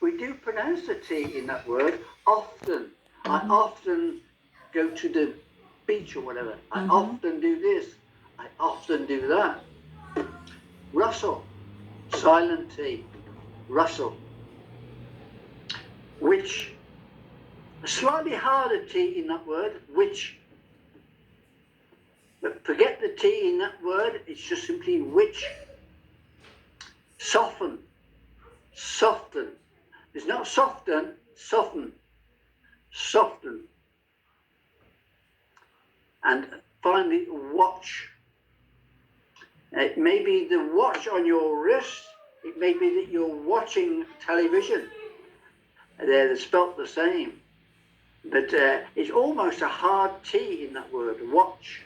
we do pronounce the T in that word often. I often go to the beach or whatever. I often do this. I often do that. Rustle, silent T, rustle. Which, a slightly harder T in that word, which. But forget the T in that word, it's just simply which. Soften, soften. It's not soften, soften, soften. And finally, watch. It may be the watch on your wrist. It may be that you're watching television. They're spelt the same. But it's almost a hard T in that word, watch.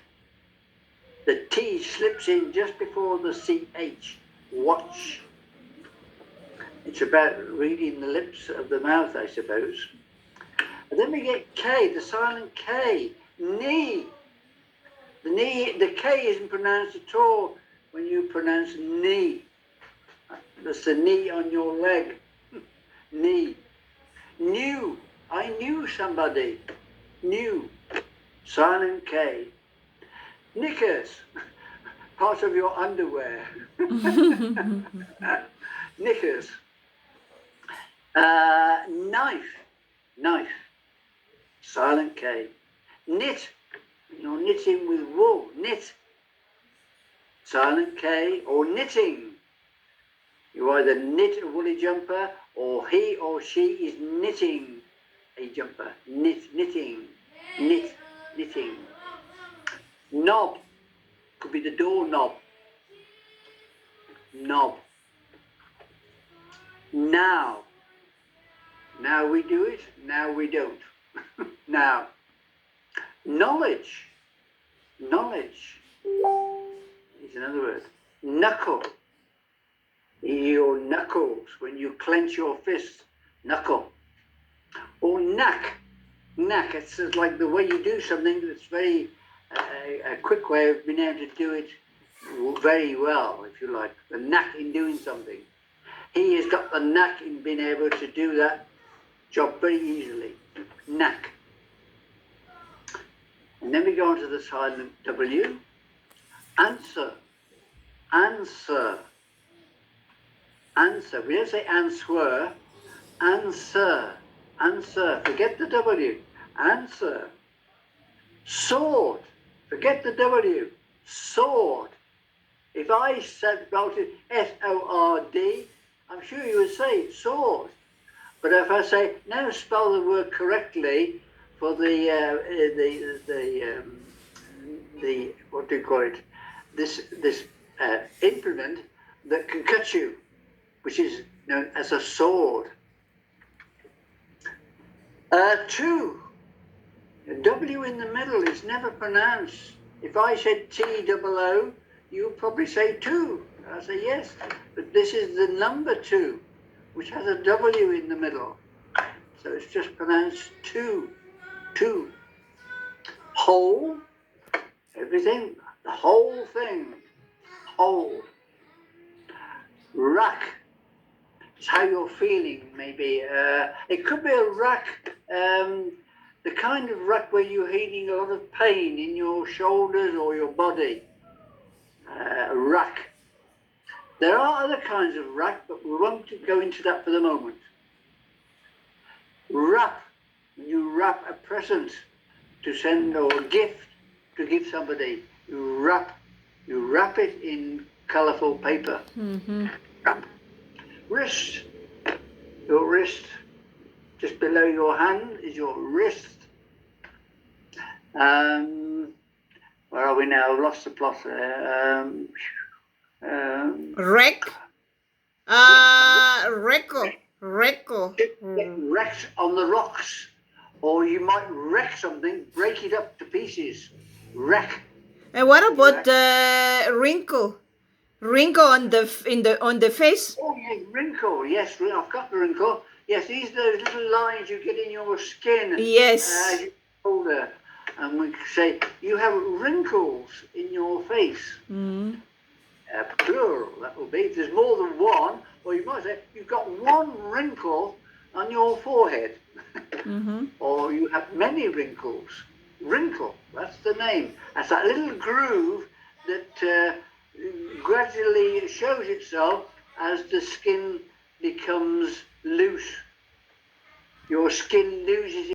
The T slips in just before the CH, watch. It's about reading the lips of the mouth, I suppose. And then we get K, the silent K, knee. The K isn't pronounced at all when you pronounce knee. That's the knee on your leg. Knee. New. I knew somebody. New. Silent K. Knickers. Part of your underwear. Knickers. Knife. Knife. Silent K. Knit. You're knitting with wool. Knit. Silent K. Or knitting. You either knit a woolly jumper or he or she is knitting a jumper. Knitting. Knit. Knitting. Knob. Could be the door knob. Knob. Now. Now we do it. Now we don't. Now. Knowledge. Knowledge is another word. Knuckle. Your knuckles, when you clench your fist, knuckle. Or knack. Knack, it's like the way you do something that's very, a quick way of being able to do it very well, if you like. The knack in doing something. He has got the knack in being able to do that job very easily. Knack. And then we go on to the silent W. Answer. Answer. Answer. We don't say answer. Answer. Answer. Forget the W. Answer. Sword. Forget the W. Sword. If I said about it S-O-R-D, I'm sure you would say sword. But if I say, now spell the word correctly for the what do you call it? This implement that can cut you, which is known as a sword. Two. A W in the middle is never pronounced. If I said T-O-O, you would probably say two. I say yes, but this is the number 2, which has a W in the middle. So it's just pronounced two. Two. Whole. Everything. The whole thing. Whole. Rack. It's how you're feeling, maybe. It could be a rack, the kind of rack where you're feeling a lot of pain in your shoulders or your body. Rack. There are other kinds of rack, but we won't go into that for the moment. Wrap. You wrap a present to send or a gift to give somebody. You wrap it in colourful paper. Wrap. Wrist. Your wrist. Just below your hand is your wrist. Where are we now? I've lost the plot there. Wreck. Reco. Get wrecked on the rocks. Or you might wreck something, break it up to pieces. Wreck. And what about wrinkle? Wrinkle on the face? Oh, yeah, wrinkle. Yes, I've got the wrinkle. Yes, these are those little lines you get in your skin. Yes. As you get older. And we say, you have wrinkles in your face. Plural, that will be. If there's more than one, or you might say, you've got one wrinkle on your forehead, Mm-hmm. or you have many wrinkles. Wrinkle, that's the name. That's that little groove that gradually shows itself as the skin becomes loose. Your skin loses